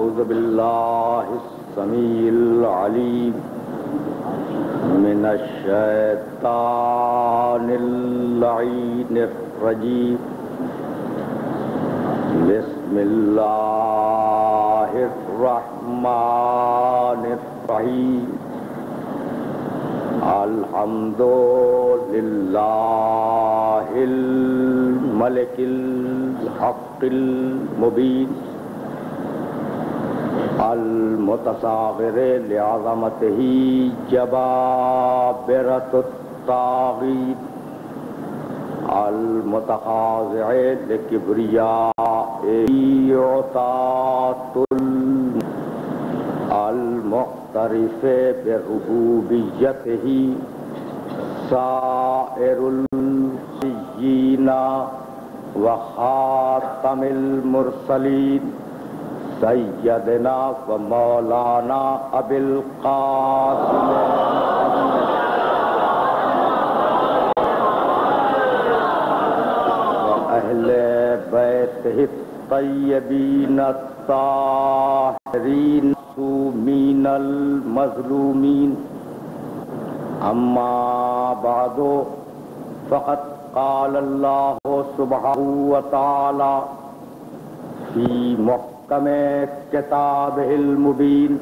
أعوذ بالله السميع العليم من الشيطان اللعين الرجيم بسم الله الرحمن الرحيم الحمد لله الملك الحق المبين المتصاغر لعظمته جبابرة الطاغين المتخاضع لكبريائه عطاة المعترف بربوبيته سائر النبيين وخاتم المرسلين سیدنا و مولانا ابی القاسم و اہل بیتہ الطیبین الطاہرین المعصومین المظلومین اما بعد فقد قال اللہ سبحانہ وتعالی فی محکم کتابہ المبین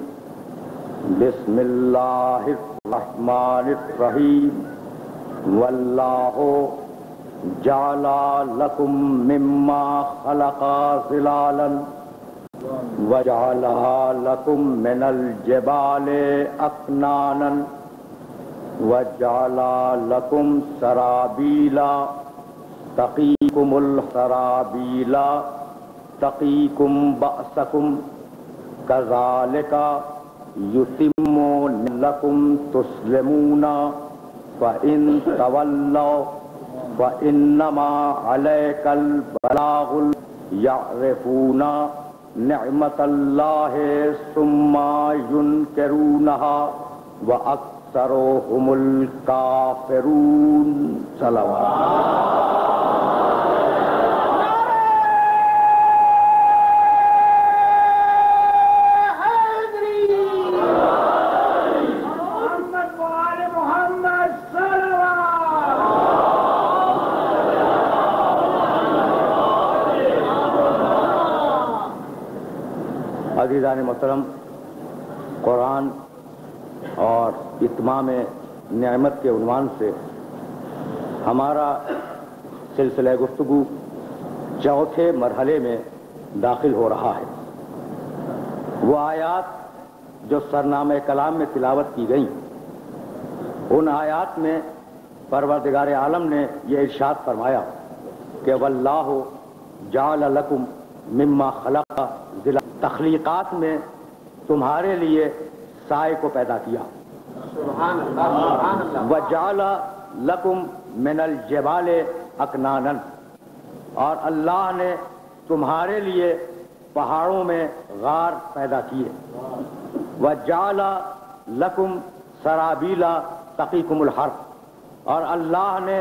بسم اللہ الرحمن الرحیم واللہ جعل لکم مما خلق ظلالا وجعل لکم من الجبال اکنانا وجعل لکم سرابیلا تقیکم السرابیلا تقیکم بأسکم کذالک یتم لکم تسلمون فإن تولوا فإنما علیک البلاغ یعرفون نعمت اللہ ثم ینکرونہا وأکثرهم الکافرون صلوات عزیزان محترم، قرآن اور اتمام نعمت کے عنوان سے ہمارا سلسلہ گفتگو چوتھے مرحلے میں داخل ہو رہا ہے۔ وہ آیات جو سرنامہ کلام میں تلاوت کی گئیں، ان آیات میں پروردگار عالم نے یہ ارشاد فرمایا کہ واللہ جعل لکم مما خلق ظلالا، تخلیقات میں تمہارے لیے سائے کو پیدا کیا، وجعل لکم من الجبال اکنانا، اور اللہ نے تمہارے لیے پہاڑوں میں غار پیدا کیے، وجعل لکم سرابیلا تقیکم الحر، اور اللہ نے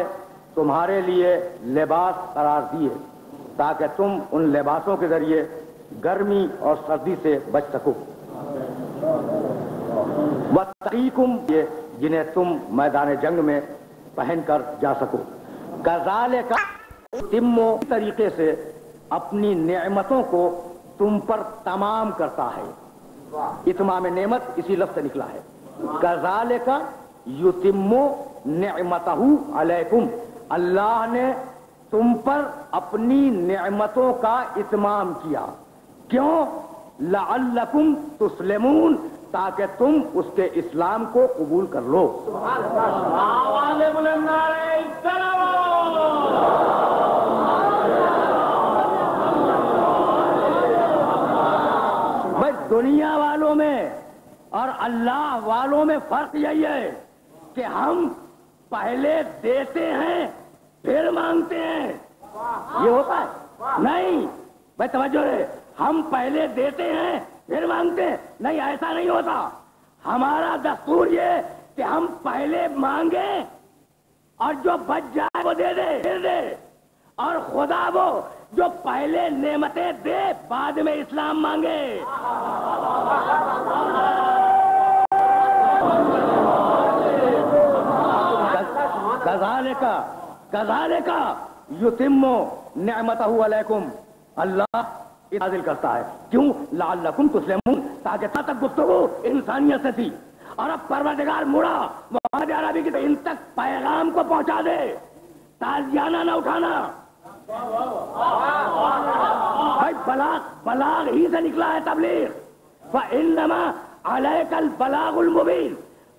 تمہارے لیے لباس قرار دیے تاکہ تم ان لباسوں کے ذریعے گرمی اور سردی سے بچ سکو، وَتَقِيكُمْ، جنہیں تم میدان جنگ میں پہن کر جا سکو، كَذَلِكَ تم طریقے سے اپنی نعمتوں کو تم پر تمام کرتا ہے۔ اتمام نعمت اسی لفظ سے نکلا ہے، كَذَلِكَ يُتِمُّ نِعْمَتَهُ عَلَيْكُمْ، اللہ نے تم پر اپنی نعمتوں کا اتمام کیا، کیوں؟ لعلکم تسلمون، تاکہ تم اس کے اسلام کو قبول کر لو۔ بھائی دنیا والوں میں اور اللہ والوں میں فرق یہی ہے کہ ہم پہلے دیتے ہیں پھر مانگتے ہیں، یہ ہوتا ہے؟ نہیں بھائی، توجہ ہے، ہم پہلے دیتے ہیں پھر مانگتے ہیں، نہیں، ایسا نہیں ہوتا۔ ہمارا دستور یہ کہ ہم پہلے مانگیں اور جو بچ جائے وہ دے دے، پھر دے، اور خدا وہ جو پہلے نعمتیں دے بعد میں اسلام مانگے. کذالک یتم نعمتہ علیکم. اللہ نازل کرتا ہے کیوں؟ لعلکم تسلمون، تاکہ تک گفتگو انسانیت سے تھی اور اب پروردگار مڑا محمد عربی کی تو ان تک پیغام کو پہنچا دے، تازیانہ نہ اٹھانا. بھائی بلاغ ہی سے نکلا ہے تبلیغ. فإنما علیک البلاغ المبین.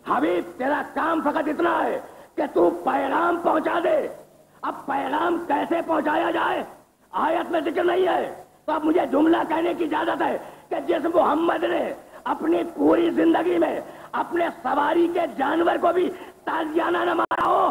حبیب تیرا کام فقط اتنا ہے کہ تو پیغام پہنچا دے. اب پیغام کیسے پہنچایا جائے آیت میں ذکر نہیں ہے، تو اب مجھے جملہ کہنے کی اجازت ہے کہ جس محمد نے اپنی پوری زندگی میں اپنے سواری کے جانور کو بھی تازیانہ نہ مارا ہو.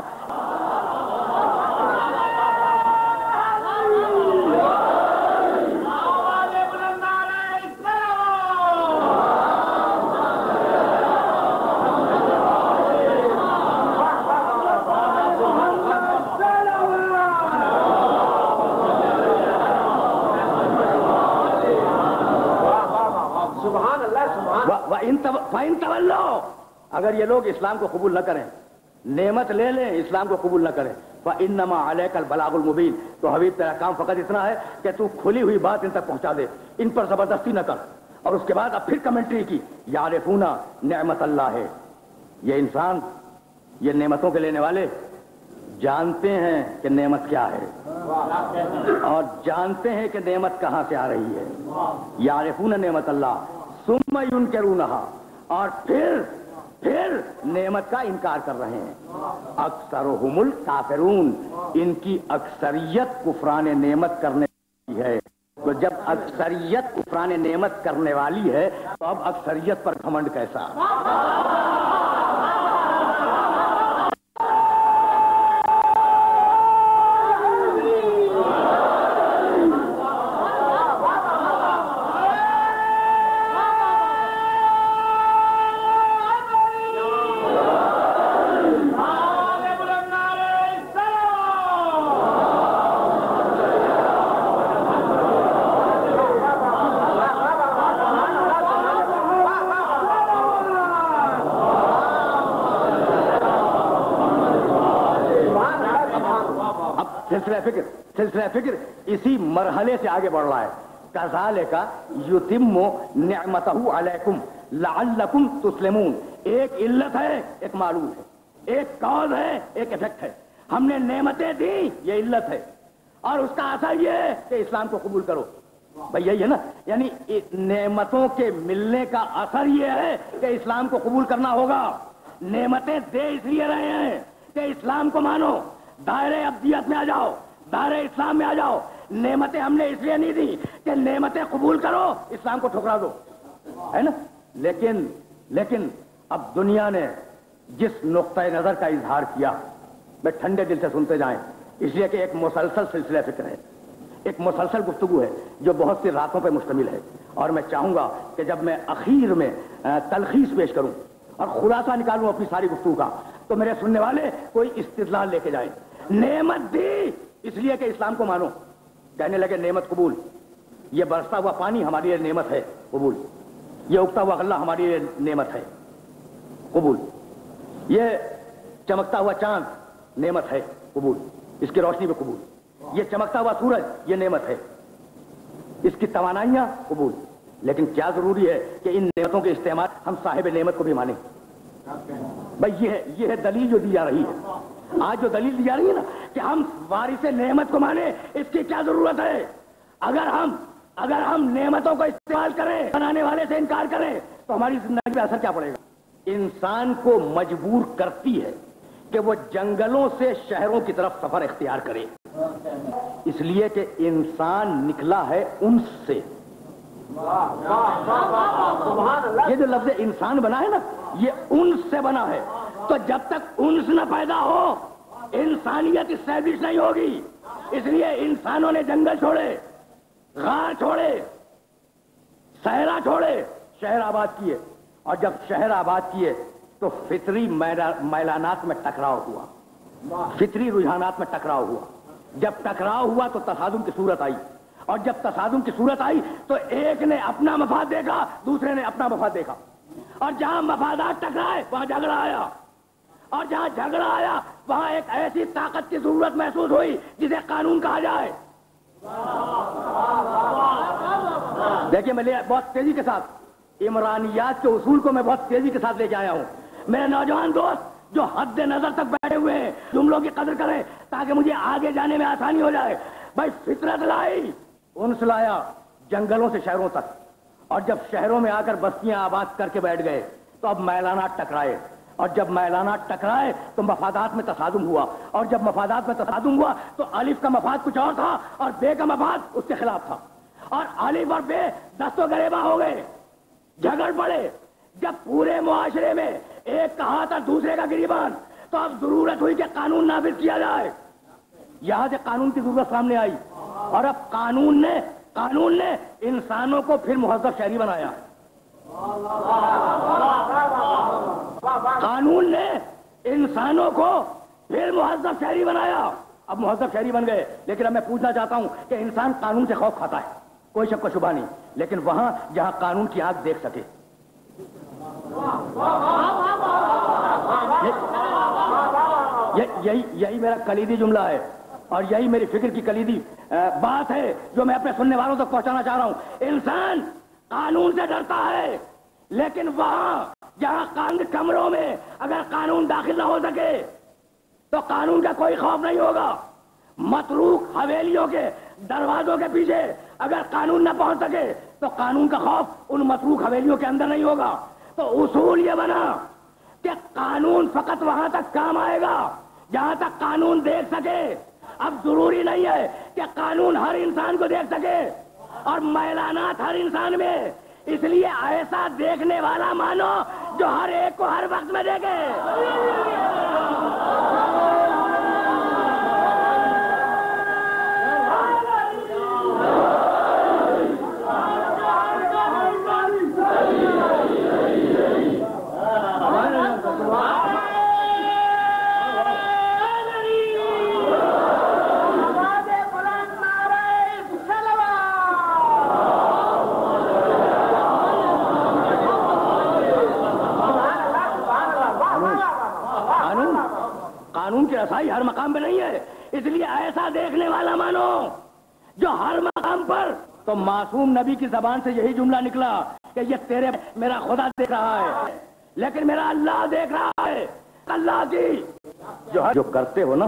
فَإِن تَوَلَّوْا، اگر یہ لوگ اسلام کو قبول نہ کریں، نعمت لے لیں اسلام کو قبول نہ کریں، فَإِنَّمَا عَلَيْكَ الْبَلَاغُ الْمُبِينُ، تو حبیب تیرا کام فقط اتنا ہے کہ تو کھلی ہوئی بات ان تک پہنچا دے، ان پر زبردستی نہ کر. اور اس کے بعد اب پھر کمنٹری کی، یعرفون نعمت اللہ ہے. یہ انسان، یہ نعمتوں کے لینے والے جانتے ہیں کہ نعمت کیا ہے اور جانتے ہیں کہ نعمت کہاں سے آ رہی ہے. یعرفون نعمت اللہ ثم ینکرونہا، اور پھر نعمت کا انکار کر رہے ہیں. اکثرہم الکافرون، ان کی اکثریت کفران نعمت کرنے والی ہے. تو جب اکثریت کفران نعمت کرنے والی ہے تو اب اکثریت پر گھمنڈ کیسا؟ سلسلہ فکر اسی مرحلے سے آگے بڑھ رہا ہے. کذالک یتم نعمتہ علیکم لعلکم تسلمون. ایک علت ہے، ایک معلول ہے، ایک کاز ہے، ایک افیکٹ ہے. ہم نے نعمتیں دی، یہ علت ہے، اور اس کا اثر یہ ہے کہ اسلام کو قبول کرو. بھائی یہی ہے نا، یعنی نعمتوں کے ملنے کا اثر یہ ہے کہ اسلام کو قبول کرنا ہوگا. نعمتیں دے اس لیے رہے ہیں کہ اسلام کو مانو، دائرے ابدیت میں آ جاؤ، دائرہ اسلام میں آ جاؤ. نعمتیں ہم نے اس لیے نہیں دی کہ نعمتیں قبول کرو اسلام کو ٹھکرا دو، ہے نا. لیکن اب دنیا نے جس نقطۂ نظر کا اظہار کیا، میں ٹھنڈے دل سے سنتے جائیں، اس لیے کہ ایک مسلسل سلسلہ فکر ہے، ایک مسلسل گفتگو ہے جو بہت سی راتوں پہ مشتمل ہے. اور میں چاہوں گا کہ جب میں اخیر میں تلخیص پیش کروں اور خلاصہ نکالوں اپنی ساری گفتگو کا، تو میرے سننے والے کوئی استدلال لے کے جائیں. نعمت دی اس لیے کہ اسلام کو مانو، کہنے لگے نعمت قبول. یہ برستا ہوا پانی ہماری لیے نعمت ہے، قبول. یہ اگتا ہوا غلہ ہماری لیے نعمت ہے، قبول. یہ چمکتا ہوا چاند نعمت ہے، قبول. اس کی روشنی میں قبول. یہ چمکتا ہوا سورج یہ نعمت ہے، اس کی توانائیاں قبول. لیکن کیا ضروری ہے کہ ان نعمتوں کے استعمال ہم صاحب نعمت کو بھی مانیں؟ بھائی یہ ہے دلیل جو دی جا رہی ہے. آج جو دلیل دی جا رہی ہے نا کہ ہم وارث نعمت کو مانیں، اس کی کیا ضرورت ہے؟ اگر ہم نعمتوں کو استعمال کریں، بنانے والے سے انکار کریں، تو ہماری زندگی پہ اثر کیا پڑے گا؟ انسان کو مجبور کرتی ہے کہ وہ جنگلوں سے شہروں کی طرف سفر اختیار کرے، اس لیے کہ انسان نکلا ہے انس سے. یہ جو لفظ انسان بنا ہے نا، یہ انس سے بنا ہے. تو جب تک انس نہ پیدا ہو انسانیت اسٹیبلش نہیں ہوگی. اس لیے انسانوں نے جنگل چھوڑے، غار چھوڑے، صحرا چھوڑے، شہر آباد کیے. اور جب شہر آباد کیے تو فطری میلانات میں ٹکراؤ ہوا، فطری رجحانات میں ٹکراؤ ہوا. جب ٹکراؤ ہوا تو تصادم کی صورت آئی. اور جب تصادم کی صورت آئی تو ایک نے اپنا مفاد دیکھا، دوسرے نے اپنا مفاد دیکھا، اور جہاں مفادات ٹکرائے وہاں جھگڑا آیا، اور جہاں جھگڑا آیا وہاں ایک ایسی طاقت کی ضرورت محسوس ہوئی جسے قانون کہا جائے۔ دیکھیے میں بہت تیزی کے ساتھ عمرانیات کے اصول کو میں بہت تیزی کے ساتھ لے کے آیا ہوں۔ میرے نوجوان دوست جو حد نظر تک بیٹھے ہوئے ہیں جملوں کی قدر کریں تاکہ مجھے آگے جانے میں آسانی ہو جائے۔ بھائی فطرت لائی، انس لایا جنگلوں سے شہروں تک، اور جب شہروں میں آ کر بستیاں آباد کر کے بیٹھ گئے تو اب میلانات ٹکرائے، اور جب میلانات ٹکرائے تو مفادات میں تصادم ہوا، اور جب مفادات میں تصادم ہوا تو الف کا مفاد کچھ اور تھا اور بے کا مفاد اس کے خلاف تھا، اور الف اور بے دست و گریباں ہو گئے، جھگڑ پڑے۔ جب پورے معاشرے میں ایک کا ہاتھ اور دوسرے کا گریبان، تو اب ضرورت ہوئی کہ قانون نافذ کیا جائے۔ یہاں سے قانون کی ضرورت سامنے آئی، اور اب قانون نے انسانوں کو پھر مہذب شہری بنایا۔ قانون نے انسانوں کو پھر مہذب شہری بنایا۔ اب مہذب شہری بن گئے، لیکن اب میں پوچھنا چاہتا ہوں کہ انسان قانون سے خوف کھاتا ہے، کوئی شک و شبہ نہیں، لیکن وہاں جہاں قانون کی آنکھ دیکھ سکے۔ یہی میرا کلیدی جملہ ہے، اور یہی میری فکر کی کلیدی بات ہے جو میں اپنے سننے والوں تک پہنچانا چاہ رہا ہوں۔ انسان قانون سے ڈرتا ہے، لیکن وہاں جہاں قانون کمروں میں اگر قانون داخل نہ ہو سکے تو قانون کا کوئی خوف نہیں ہوگا۔ متروک حویلیوں کے دروازوں کے پیچھے اگر قانون نہ پہنچ سکے تو قانون کا خوف ان متروک حویلیوں کے اندر نہیں ہوگا۔ تو اصول یہ بنا کہ قانون فقط وہاں تک کام آئے گا جہاں تک قانون دیکھ سکے۔ اب ضروری نہیں ہے کہ قانون ہر انسان کو دیکھ سکے اور میلانات ہر انسان میں، اس لیے ایسا دیکھنے والا مانو جو ہر ایک کو ہر وقت میں دیکھے۔ قانون کی رسائی ہر مقام پہ نہیں ہے، اس لیے ایسا دیکھنے والا مانو جو ہر مقام پر۔ تو معصوم نبی کی زبان سے یہی جملہ نکلا کہ یہ میرا خدا دیکھ رہا ہے لیکن میرا اللہ دیکھ رہا ہے۔ اللہ کی جو کرتے ہو نا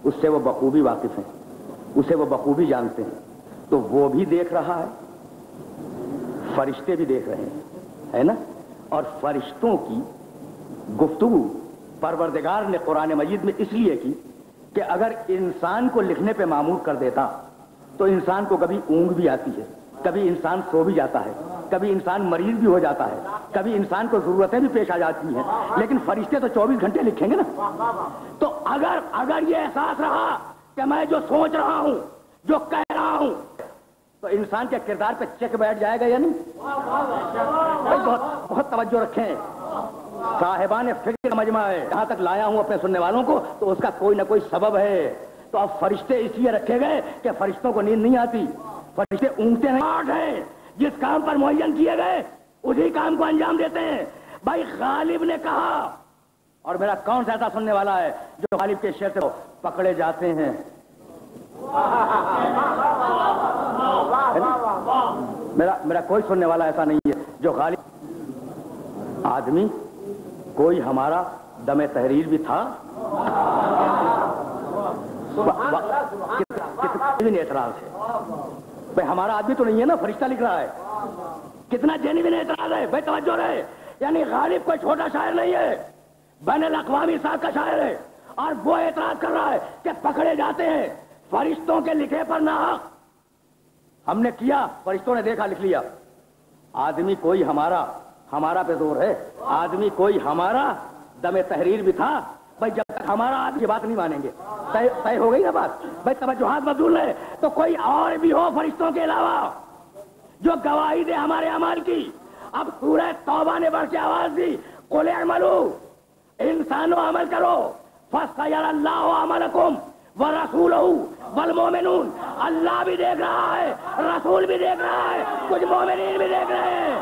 اس سے وہ بخوبی واقف ہیں، اسے وہ بخوبی جانتے ہیں، تو وہ بھی دیکھ رہا ہے، فرشتے بھی دیکھ رہے ہیں، ہے نا؟ اور فرشتوں کی گفتگو پروردگار نے قرآن مجید میں اس لیے کی کہ اگر انسان کو لکھنے پہ معمور کر دیتا تو انسان کو کبھی اونگ بھی آتی ہے، کبھی انسان سو بھی جاتا ہے، کبھی انسان مریض بھی ہو جاتا ہے، کبھی انسان کو ضرورتیں بھی پیش آ جاتی ہیں، لیکن فرشتے تو 24 گھنٹے لکھیں گے نا۔ تو اگر یہ احساس رہا کہ میں جو سوچ رہا ہوں، جو کہہ رہا ہوں، تو انسان کے کردار پہ چیک بیٹھ جائے گا یا نہیں؟ بہت توجہ رکھیں، صاحبان فکر کا مجمع ہے، جہاں تک لایا ہوں اپنے سننے والوں کو تو اس کا کوئی نہ کوئی سبب ہے۔ تو اب فرشتے اس لیے رکھے گئے کہ فرشتوں کو نیند نہیں آتی، فرشتے اونگتے نہیں ہیں، جس کام پر معین کیے گئے اسی کام کو انجام دیتے ہیں۔ بھائی غالب نے کہا، اور میرا کون سا ایسا سننے والا ہے جو غالب کے شعر سے پکڑے جاتے ہیں؟ میرا کوئی سننے والا ایسا نہیں ہے جو غالب آدمی کوئی ہمارا دم تحریر بھی تھا، کتنا اعتراض ہے بھائی، ہمارا آدمی تو نہیں ہے نا، فرشتہ لکھ رہا ہے، کتنا جینوین اعتراض ہے بھائی، توجہ رہے۔ یعنی غالب کوئی چھوٹا شاعر نہیں ہے، بین الاقوامی ساکھ کا شاعر ہے، اور وہ اعتراض کر رہا ہے کہ پکڑے جاتے ہیں فرشتوں کے لکھے پر ناحق۔ ہم نے کیا، فرشتوں نے دیکھا، لکھ لیا۔ آدمی کوئی ہمارا پہ زور ہے، آدمی کوئی ہمارا دم تحریر بھی تھا۔ بھائی جب تک ہمارا آدمی بات نہیں مانیں گے، طے ہو گئی نا بات؟ بھائی توجہات مبذول ہے تو کوئی اور بھی ہو فرشتوں کے علاوہ جو گواہی دے ہمارے اعمال کی۔ اب سورہ توبہ نے بڑھ کے آواز دی، قل اعملوا، انسانوں عمل کرو، فَسَيَرَى اللَّهُ عَمَلَكُمْ وَرَسُولُهُ والمومنون، اللہ بھی دیکھ رہا ہے، رسول بھی دیکھ رہا ہے، کچھ مومنین بھی دیکھ رہے ہیں۔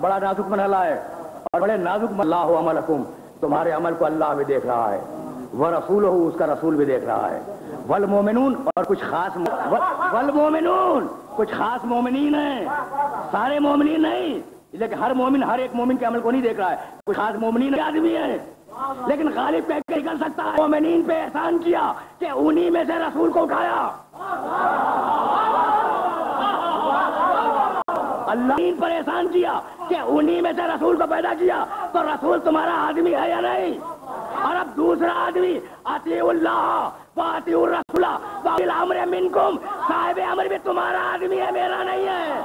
بڑا نازک مرحلہ ہے اور بڑے نازک اللہ عملکم، تمہارے عمل کو اللہ بھی دیکھ رہا ہے، ورسولہ، اس کا رسول بھی دیکھ رہا ہے، والمومنون، اور کچھ خاص والمومنون، کچھ خاص مومنین ہیں، سارے مومنین نہیں، لیکن ہر مومن ہر ایک مومن کے عمل کو نہیں دیکھ رہا ہے، کچھ خاص مومنین آدمی ہیں، لیکن غالب کہہ کے نکل سکتا ہے مومنین پہ احسان کیا کہ انہی میں سے رسول کو اٹھایا، اللہ پر احسان کیا کہ انہی میں سے رسول کو پیدا کیا، تو رسول تمہارا آدمی ہے یا نہیں؟ اور اب دوسرا آدمی اطیعوا اللہ واطیعوا الرسول واولی الامر منکم، صاحب امر بھی تمہارا آدمی ہے، میرا نہیں ہے۔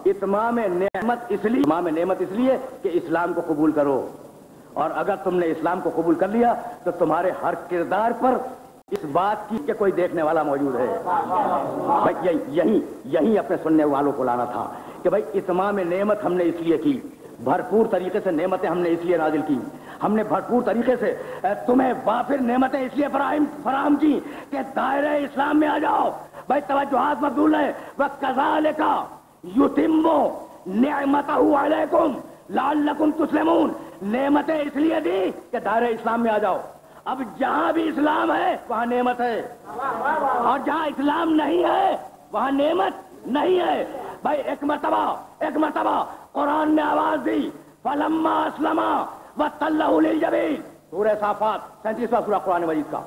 اتمام نعمت اس لیے کہ اسلام کو قبول کرو، اور اگر تم نے اسلام کو قبول کر لیا تو تمہارے ہر کردار پر اس بات کی کہ کوئی دیکھنے والا موجود ہے۔ بھائی یہی اپنے سننے والوں کو لانا تھا کہ بھائی اتمام نعمت ہم نے اس لیے کی، بھرپور طریقے سے نعمتیں ہم نے اس لیے نازل کی، ہم نے بھرپور طریقے سے تمہیں وافر نعمتیں اس لیے فراہم کی کہ دائرہ اسلام میں آ جاؤ۔ بھائی توجہات مبذول ہے، وَكَذَلِكَ یتم نعمتہ علیکم لعلکم تسلمون، نعمتیں اس لیے دی کہ دائرہ اسلام میں آ جاؤ۔ اب جہاں بھی اسلام ہے وہاں نعمت ہے، اور جہاں اسلام نہیں ہے وہاں نعمت نہیں ہے۔ بھائی ایک مرتبہ قرآن نے آواز دی فلما اسلم وتلہ للجبین، سورہ صافات 37واں سورہ قرآن مجید کا،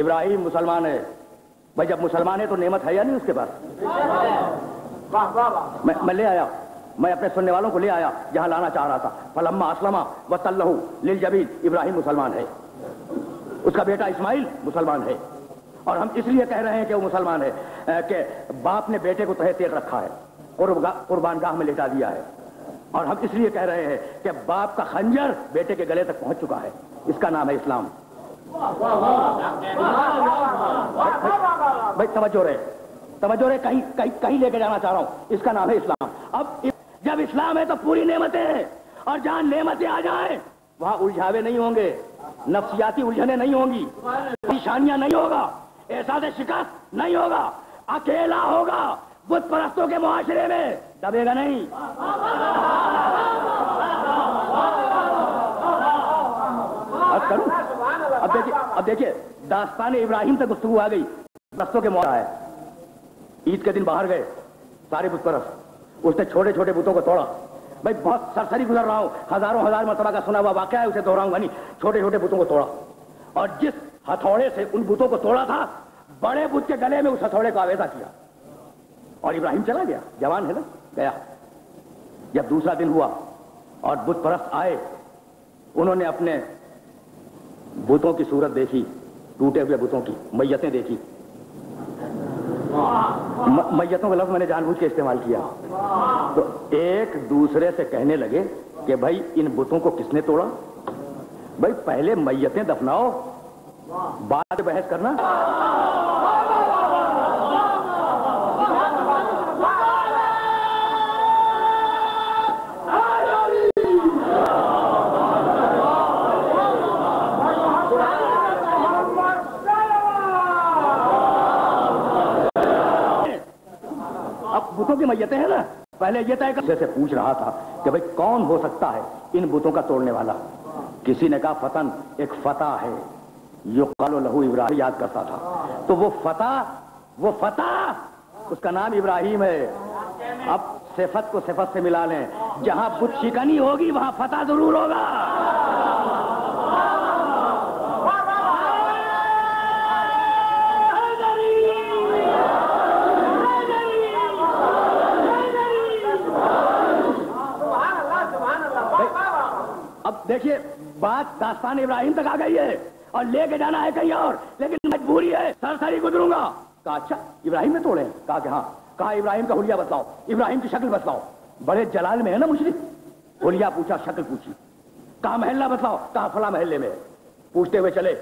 ابراہیم مسلمان ہے۔ بھائی جب مسلمان ہے تو نعمت ہے یا نہیں اس کے پاس؟ میں لے آیا، میں اپنے سننے والوں کو لے آیا جہاں لانا چاہ رہا تھا۔ فلما اسلم وتلہ للجبین، ابراہیم مسلمان ہے، اس کا بیٹا اسماعیل مسلمان ہے، اور ہم اس لیے کہہ رہے ہیں کہ وہ مسلمان ہے کہ باپ نے بیٹے کو تہہ تیغ رکھا ہے، قربان گاہ میں لٹا دیا ہے، اور ہم اس لیے کہہ رہے ہیں کہ باپ کا خنجر بیٹے کے گلے تک پہنچ چکا ہے، اس کا نام ہے اسلام۔ بھائی توجہ رہے، کہیں لے کے جانا چاہ رہا ہوں، اس کا نام ہے اسلام۔ اب جب اسلام ہے تو پوری نعمتیں ہیں، اور جہاں نعمتیں آ جائیں وہاں الجھاوے نہیں ہوں گے، نفسیاتی الجھنیں نہیں ہوں گی، پریشانیاں نہیں ہوگا، احساس شکست نہیں ہوگا، اکیلا ہوگا، بت پرستوں کے معاشرے میں دبے گا نہیں۔ اب دیکھیے داستان ابراہیم سے گفتگو آ گئی، پرستوں کے معاشرے ہے، عید کے دن باہر گئے سارے بت پرست، اس نے چھوٹے چھوٹے بتوں کو توڑا۔ بھائی بہت سرسری گزر رہا ہوں، ہزاروں مرتبہ کا سنا ہوا واقعہ ہے، اسے دہراؤں گا نہیں، چھوٹے چھوٹے بتوں کو توڑا، اور جس ہتھوڑے سے ان بتوں کو توڑا تھا بڑے بت کے گلے میں اس ہتھوڑے کو آویزہ کیا، اور ابراہیم چلا گیا، جوان ہے نا، گیا۔ جب دوسرا دن ہوا اور بت پرست آئے، انہوں نے اپنے بتوں کی صورت دیکھی، ٹوٹے ہوئے بتوں کی میتیں دیکھی، میتوں کا لفظ میں نے جان بوجھ کے استعمال کیا، تو ایک دوسرے سے کہنے لگے کہ بھائی ان بتوں کو کس نے توڑا؟ بھائی پہلے میتیں دفناؤ، بعد بحث کرنا۔ بتوں کی میتیں ہیں نا، پہلے یہ طے کر سے پوچھ رہا تھا کہ بھئی کون ہو سکتا ہے ان بتوں کا توڑنے والا؟ کسی نے کہا فتن، ایک فتح ہے، یقال لہ ابراہیم، یاد کرتا تھا، تو وہ فتح اس کا نام ابراہیم ہے۔ اب صفت کو صفت سے ملا لیں، جہاں بت شکنی ہوگی وہاں فتح ضرور ہوگا. اب دیکھیے بات داستان ابراہیم تک آ گئی ہے اور لے کے جانا ہے کہیں اور, لیکن مجبوری ہے, سرسری گزروں گا. کہا اچھا ابراہیم نے توڑے؟ کہا کہ ہاں. کہا ابراہیم کا حلیہ بتلاؤ, ابراہیم کی شکل بتلاؤ. بڑے جلال میں ہے نا مشرک, حلیہ پوچھا, شکل پوچھی. کہا محلہ بتلاؤ, کہا فلاں محلے میں. پوچھتے ہوئے چلے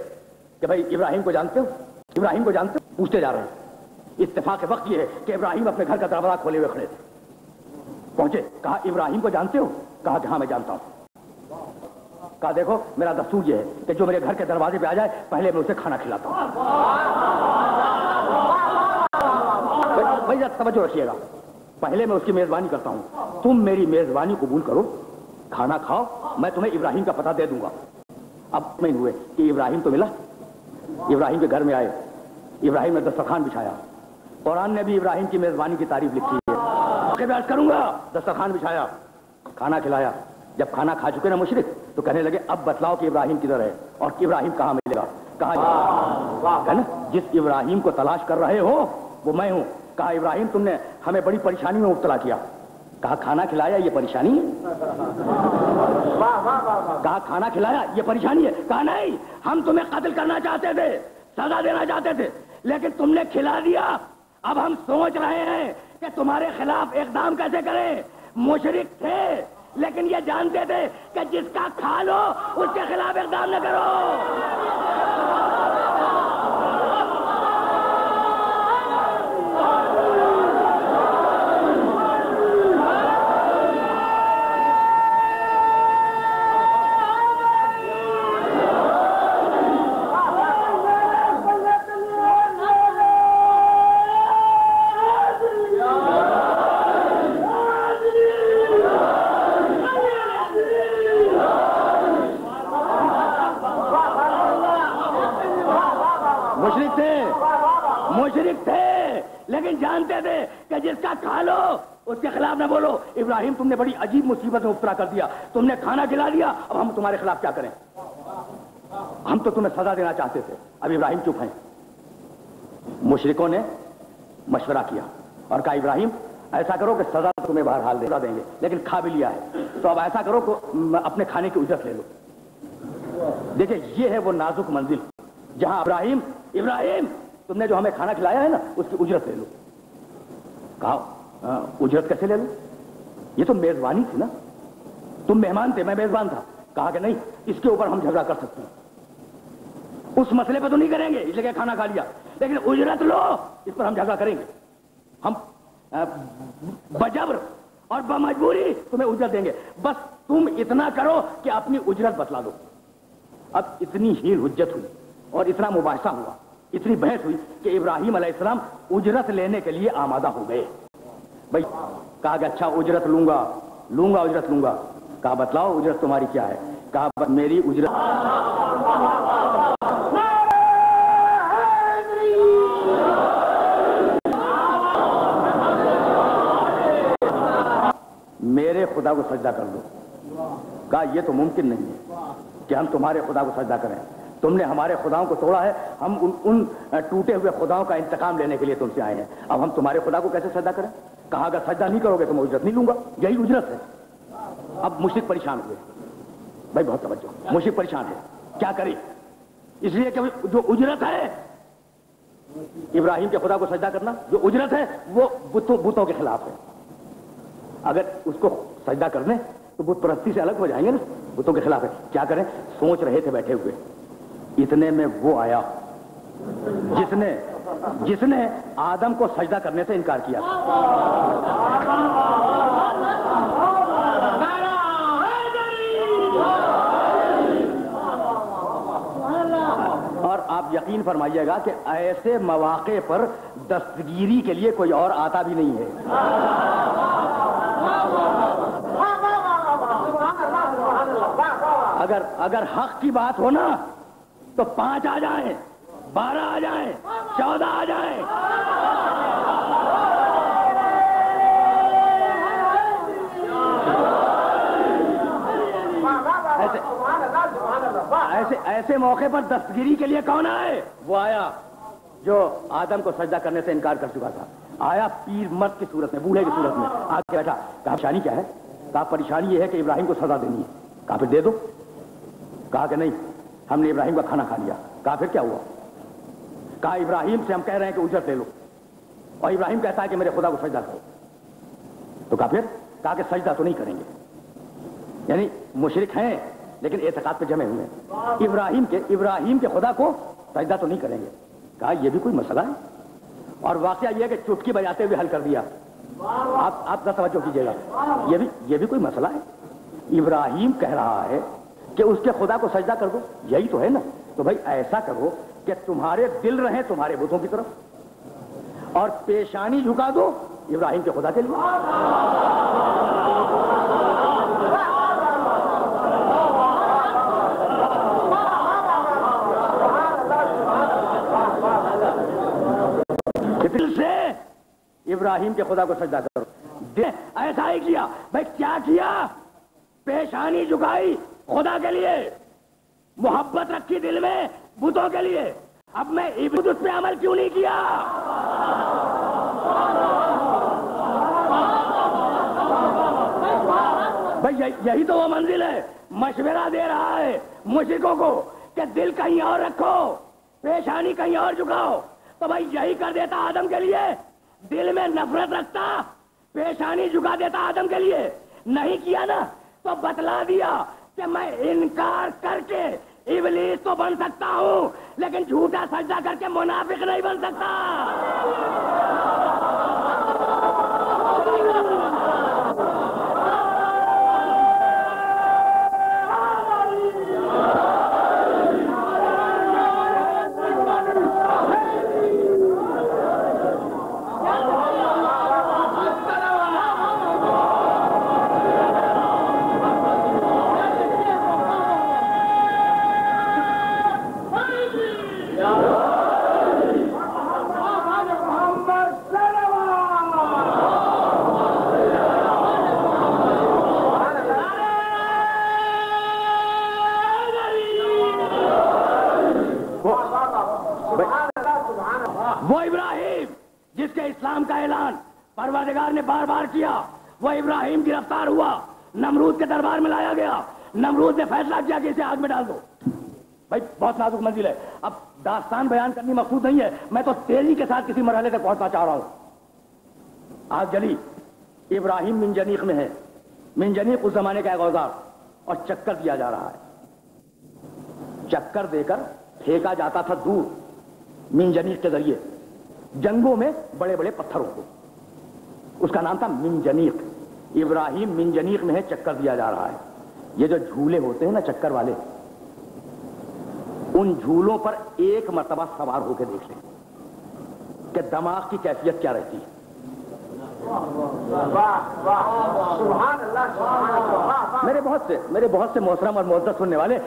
کہ بھائی ابراہیم کو جانتے ہو, ابراہیم کو جانتے ہو؟ پوچھتے جا رہے ہیں. اتفاق وقت یہ ہے کہ ابراہیم اپنے گھر کا دروازہ کھولے ہوئے کھڑے تھے. پہنچے, کہا ابراہیم کو جانتے ہو؟ کہا کہ ہاں میں جانتا ہوں. کہا دیکھو میرا دستور یہ ہے کہ جو میرے گھر کے دروازے پہ آ جائے پہلے میں اسے کھانا کھلاتا ہوں. بھائی توجہ رکھیے گا, پہلے میں اس کی میزبانی کرتا ہوں, تم میری میزبانی قبول کرو, کھانا کھاؤ, میں تمہیں ابراہیم کا پتہ دے دوں گا. اب میں ہوئے کہ ابراہیم تو ملا, ابراہیم کے گھر میں آئے, ابراہیم نے دسترخوان بچھایا. قرآن نے بھی ابراہیم کی میزبانی کی تعریف لکھی ہے. بیعت کروں گا, دسترخوان بچھایا, کھانا کھلایا. جب کھانا کھا چکے نا مشرک تو کہنے لگے اب بتلاؤ کہ ابراہیم کدھر ہے اور ابراہیم کہاں ملے گا. کہا جس ابراہیم کو تلاش کر رہے ہو وہ میں ہوں. کہا ابراہیم تم نے ہمیں بڑی پریشانی میں مبتلا کیا. کہا کھانا کھلایا یہ پریشانی ہے؟ کہا کھانا کھلایا یہ پریشانی ہے؟ کہا نہیں, ہم تمہیں قتل کرنا چاہتے تھے, سزا دینا چاہتے تھے, لیکن تم نے کھلا دیا. اب ہم سوچ رہے ہیں کہ تمہارے خلاف اقدام کیسے کریں. مشرک تھے لیکن یہ جانتے تھے کہ جس کا کھا لو اس کے خلاف اقدام نہ کرو. مشرک تھے لیکن جانتے تھے کہ جس کا کھا لو اس کے خلاف نہ بولو. ابراہیم تم نے بڑی عجیب مصیبت میں مبتلا کر دیا, تم نے کھانا کھلا دیا, اب ہم تمہارے خلاف کیا کریں؟ ہم تو تمہیں سزا دینا چاہتے تھے. اب ابراہیم چپ ہیں. مشرکوں نے مشورہ کیا اور کہا ابراہیم ایسا کرو کہ سزا تمہیں بہرحال دیں گے لیکن کھا بھی لیا ہے, تو اب ایسا کرو کہ اپنے کھانے کی اجرت لے لو. دیکھیں یہ ہے وہ نازک منزل جہاں ابراہیم تم نے جو ہمیں کھانا کھلایا ہے نا اس کی اجرت لے لو. کہا اجرت کیسے لے لو؟ یہ تو میزبانی تھی نا, تم مہمان تھے میں میزبان تھا. کہا کہ نہیں اس کے اوپر ہم جھگڑا کر سکتے ہیں, اس مسئلے پہ تو نہیں کریں گے اس لیے کہ کھانا کھا لیا, لیکن اجرت لو اس پر ہم جھگڑا کریں گے. ہم بجبر اور بمجبوری تمہیں اجرت دیں گے, بس تم اتنا کرو کہ اپنی اجرت بتلا دو. اب اتنی ہی حجت ہوئی اور اتنا مباحثہ ہوا, اتنی بحث ہوئی کہ ابراہیم علیہ السلام اجرت لینے کے لیے آمادہ ہو گئے. بھائی کہا کہ اچھا اجرت لوں گا اجرت لوں گا. کہا بتلاؤ اجرت تمہاری کیا ہے؟ کہا میری اجرت میرے خدا کو سجدہ کر دو. کہا یہ تو ممکن نہیں ہے کہ ہم تمہارے خدا کو سجدہ کریں, تم نے ہمارے خداؤں کو توڑا ہے, ہم ان ٹوٹے ہوئے خداؤں کا انتقام لینے کے لیے تم سے آئے ہیں, اب ہم تمہارے خدا کو کیسے سجدہ کریں؟ کہا اگر سجدہ نہیں کرو گے تو میں اجرت نہیں لوں گا, یہی اجرت ہے. اب مشرک پریشان ہوئے. بھائی بہت توجہ, مشرک پریشان ہے, کیا کرے؟ اس لیے کہ جو اجرت ہے ابراہیم کے خدا کو سجدہ کرنا, جو اجرت ہے وہ بتوں کے خلاف ہے. اگر اس کو سجدہ کرنے تو بت پرستی سے الگ ہو جائیں گے نا, بتوں کے خلاف ہے. کیا کریں؟ سوچ رہے تھے بیٹھے ہوئے, اتنے میں وہ آیا جس نے آدم کو سجدہ کرنے سے انکار کیا. اور آپ یقین فرمائیے گا کہ ایسے مواقع پر دستگیری کے لیے کوئی اور آتا بھی نہیں ہے. اگر حق کی بات ہو نا تو 5 آ جائیں, 12 آ جائیں, 14 آ جائیں. ایسے موقع پر دستگیری کے لیے کون آئے؟ وہ آیا جو آدم کو سجدہ کرنے سے انکار کر چکا تھا، آیا پیر مرد کی صورت میں، بوڑھے کی صورت میں آ کے بیٹھا. کہا پریشانی کیا ہے؟ کہا پریشانی یہ ہے کہ ابراہیم کو سزا دینی ہے. کہا پھر دے دو. کہا کہ نہیں، ہم نے ابراہیم کا کھانا کھا لیا. کہا پھر کیا ہوا؟ کہا ابراہیم سے ہم کہہ رہے ہیں کہ اجرت لے لو، اور ابراہیم کہتا ہے کہ میرے خدا کو سجدہ کرو. تو کہا پھر؟ کہا کہ سجدہ تو نہیں کریں گے. یعنی مشرک ہیں لیکن اعتقاد پہ جمے ہوئے ہیں. ابراہیم کے خدا کو سجدہ تو نہیں کریں گے. کہا یہ بھی کوئی مسئلہ ہے؟ اور واقعہ یہ ہے کہ چٹکی بجاتے ہوئے حل کر دیا. آپ ذرا توجہ کیجیے گا، یہ بھی کوئی مسئلہ ہے؟ ابراہیم کہہ رہا ہے کہ اس کے خدا کو سجدہ کر دو، یہی تو ہے نا. تو بھائی ایسا کرو کہ تمہارے دل رہیں تمہارے بتوں کی طرف، اور پیشانی جھکا دو ابراہیم کے خدا کے لیے. دل سے ابراہیم کے خدا کو سجدہ کرو. ایسا ہی کیا. بھائی کیا کیا؟ پیشانی جھکائی خدا کے لیے، محبت رکھی دل میں بتوں کے لیے. اب میں اس پہ عمل کیوں نہیں کیا؟ بھائی یہی تو وہ منزل ہے. مشورہ دے رہا ہے مشرکوں کو کہ دل کہیں اور رکھو، پیشانی کہیں اور جھکاؤ. تو بھائی یہی کر دیتا آدم کے لیے. دل میں نفرت رکھتا، پیشانی جھکا دیتا آدم کے لیے. نہیں کیا نا، تو بتلا دیا کہ میں انکار کر کے ابلیس تو بن سکتا ہوں لیکن جھوٹا سجدہ کر کے منافق نہیں بن سکتا. وہ ابراہیم جس کے اسلام کا اعلان پروردگار نے بار بار کیا، وہ ابراہیم گرفتار ہوا، نمرود کے دربار میں لایا گیا. نمرود نے فیصلہ کیا کہ اسے آگ میں ڈال دو. بھائی بہت نازک منزل ہے، اب داستان بیان کرنی مقصود نہیں ہے، میں تو تیزی کے ساتھ کسی مرحلے تک پہنچنا چاہ رہا ہوں. آگ جلی، ابراہیم منجنیق میں ہے. منجنیق اس زمانے کا ایک اوزار، اور چکر دیا جا رہا ہے. چکر دے کر پھینکا جاتا تھا دور منجنیق کے ذریعے جنگوں میں بڑے بڑے پتھروں کو. اس کا نام تھا منجنیق. ابراہیم منجنیق میں ہے، چکر دیا جا رہا ہے. یہ جو جھولے ہوتے ہیں نا چکر والے، ان جھولوں پر ایک مرتبہ سوار ہو کے دیکھ لیں کہ دماغ کی کیفیت کیا رہتی ہے. میرے بہت سے محترم اور معزز سننے والے